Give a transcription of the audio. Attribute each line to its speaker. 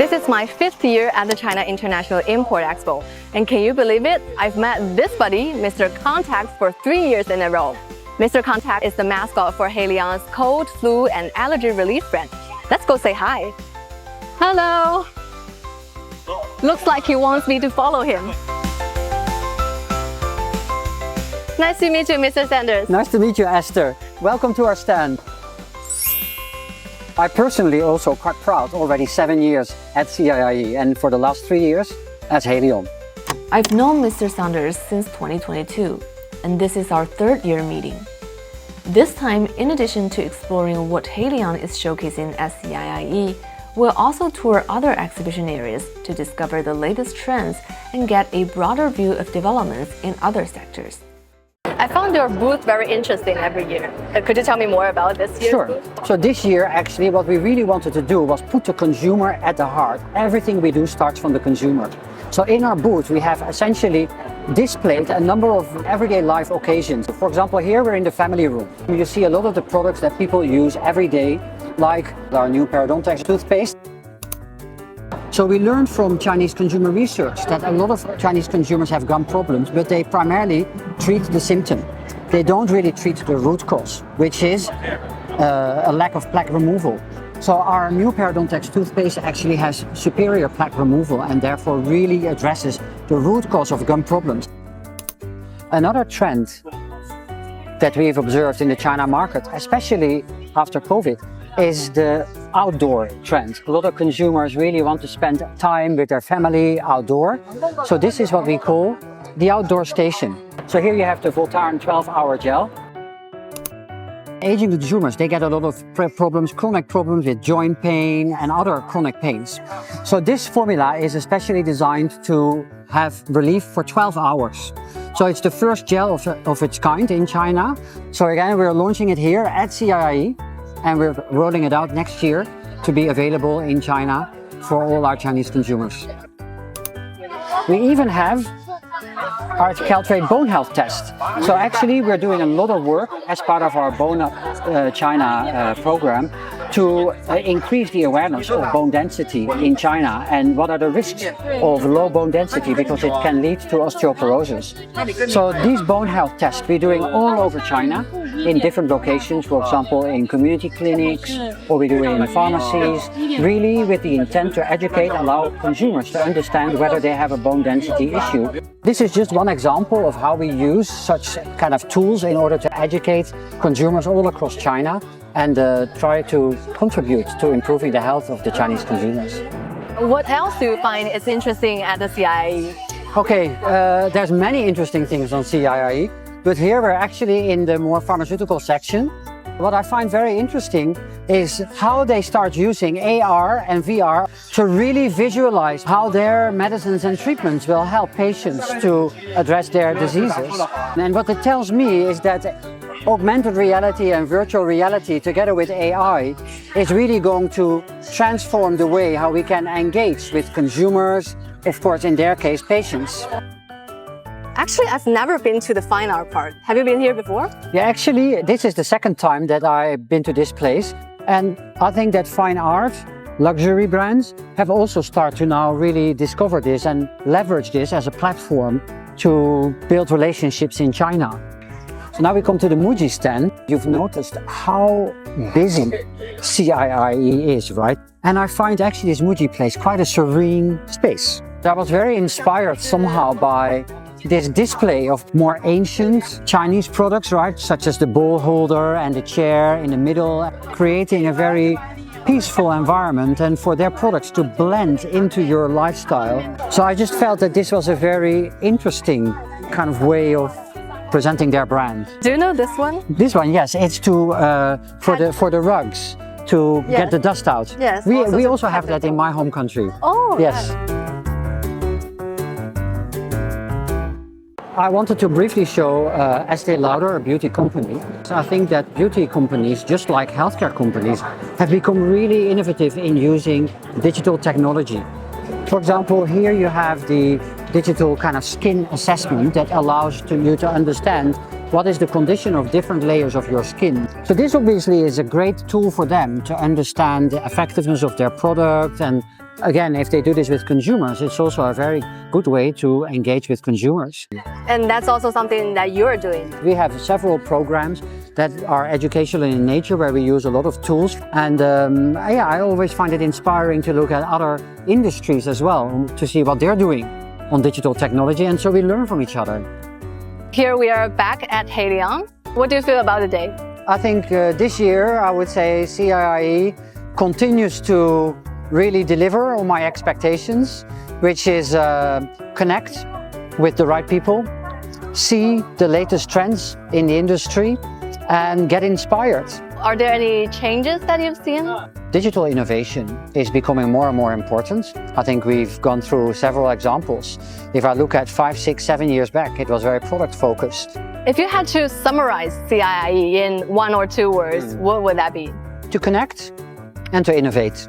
Speaker 1: This is my 5th year at the China International Import Expo. And can you believe it? I've met this buddy, Mr. Contact, for 3 years in a row. Mr. Contact is the mascot for Haleon's cold, flu, and allergy relief brand. Let's go say hi. Hello. Looks like he wants me to follow him. Nice to meet you, Mr. Sanders.
Speaker 2: Nice to meet you, Esther. Welcome to our stand. I personally also quite proud, already 7 years at CIIE and for the last 3 years at Haleon.
Speaker 3: I've known Mr. Sanders since 2022, and this is our 3rd year meeting. This time, in addition to exploring what Haleon is showcasing at CIIE, we'll also tour other exhibition areas to discover the latest trends and get a broader view of developments in other sectors.
Speaker 1: I found your booth very interesting every year. Could you tell me more about this year's booth?
Speaker 2: Sure. So this year, actually, what we really wanted to do was put the consumer at the heart. Everything we do starts from the consumer. So in our booth, we have essentially displayed a number of everyday life occasions. For example, here we're in the family room. You see a lot of the products that people use every day, like our new Parodontax toothpaste. So we learned from Chinese consumer research that a lot of Chinese consumers have gum problems, but they primarily treat the symptom. They don't really treat the root cause, which is a lack of plaque removal. So our new Parodontax toothpaste actually has superior plaque removal and therefore really addresses the root cause of gum problems. Another trend that we've observed in the China market, especially after COVID, is the outdoor trend. A lot of consumers really want to spend time with their family outdoor. So this is what we call the outdoor station. So here you have the Voltaren 12-hour gel. Aging consumers, they get a lot of problems, chronic problems with joint pain and other chronic pains. So this formula is especially designed to have relief for 12 hours. So it's the first gel of its kind in China. So again, we're launching it here at CIIE. And we're rolling it out next year to be available in China for all our Chinese consumers. We even have our Caltrate bone health test. So actually we're doing a lot of work as part of our Bone China program to increase the awareness of bone density in China and what are the risks of low bone density, because it can lead to osteoporosis. So these bone health tests we're doing all over China in different locations, for example in community clinics, or we do it in pharmacies, really with the intent to educate, allow consumers to understand whether they have a bone density issue. This is just one example of how we use such kind of tools in order to educate consumers all across China and try to contribute to improving the health of the Chinese consumers.
Speaker 1: What else do you find is interesting at the CIIE?
Speaker 2: Okay, there's many interesting things on CIIE, but here we're actually in the more pharmaceutical section. What I find very interesting is how they start using AR and VR to really visualize how their medicines and treatments will help patients to address their diseases. And what it tells me is that augmented reality and virtual reality together with AI is really going to transform the way how we can engage with consumers, of course in their case patients.
Speaker 1: Actually, I've never been to the fine art part. Have you been here before?
Speaker 2: Yeah, actually, this is the 2nd time that I've been to this place. And I think that fine art, luxury brands have also started to now really discover this and leverage this as a platform to build relationships in China. So now we come to the Muji stand. You've noticed how busy CIIE is, right? And I find actually this Muji place quite a serene space. I was very inspired somehow by this display of more ancient Chinese products, right? Such as the bowl holder and the chair in the middle, creating a very peaceful environment and for their products to blend into your lifestyle. So I just felt that this was a very interesting kind of way of presenting their brand.
Speaker 1: Do you know this one?
Speaker 2: This one, yes, it's to for the rugs to get the dust out.
Speaker 1: Yes.
Speaker 2: We also have that in my home country.
Speaker 1: Oh,
Speaker 2: yes. I wanted to briefly show Estee Lauder, a beauty company. So I think that beauty companies, just like healthcare companies, have become really innovative in using digital technology. For example, here you have the digital kind of skin assessment that allows you to understand what is the condition of different layers of your skin. So this obviously is a great tool for them to understand the effectiveness of their product and Again, if they do this with consumers, it's also a very good way to engage with consumers.
Speaker 1: And that's also something that you're doing.
Speaker 2: We have several programs that are educational in nature, where we use a lot of tools. And I always find it inspiring to look at other industries as well, to see what they're doing on digital technology, and so we learn from each other.
Speaker 1: Here we are back at Haleon. What do you feel about the day?
Speaker 2: I think this year, I would say CIIE continues to really deliver on my expectations, which is connect with the right people, see the latest trends in the industry, and get inspired.
Speaker 1: Are there any changes that you've seen?
Speaker 2: Digital innovation is becoming more and more important. I think we've gone through several examples. If I look at 5, 6, 7 years back, it was very product focused.
Speaker 1: If you had to summarize CIIE in 1 or 2 words, what would that be?
Speaker 2: To connect and to innovate.